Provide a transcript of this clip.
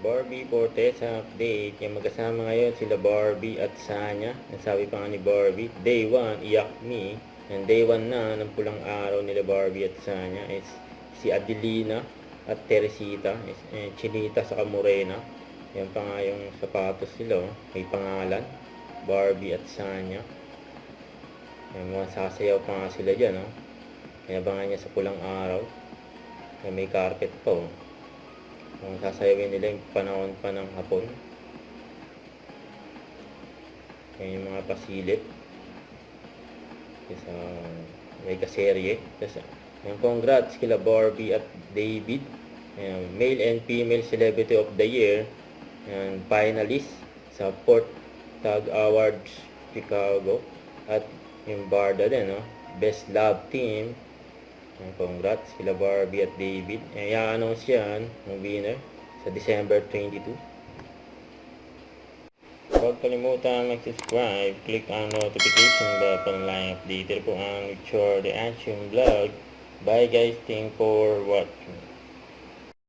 Barbie Fortesa update. Yung magkasama ngayon sila Barbie at Sanya. Nasabi pa nga ni Barbie, Day 1, iyak me. And Day 1 na ng pulang araw nila Barbie at Sanya is si Adelina at Teresita. Chinita sa Morena. Yan pa nga yung sapatos nila. May pangalan. Barbie at Sanya. Yan, mga sasayaw pa nga sila dyan. Inabangan niya sa pulang araw. Yan, may carpet pa. Kung sasayawin nila yung panahon pa ng hapon. Yan yung mga pasilip. Kasi, may kaserye. Kasi, yung congrats kila Barbie at David. Yan, male and female celebrity of the year. Yan, finalist sa 4th Tag Awards Chicago. At yung Barda din, Best Love Team. Congrats kila Barbie at David. I-announce yan ng winner sa December 22. Huwag kalimutan mag-subscribe, click ang notification bell para lang updated po ang Richard the Action Vlog. Bye guys, thanks for watching.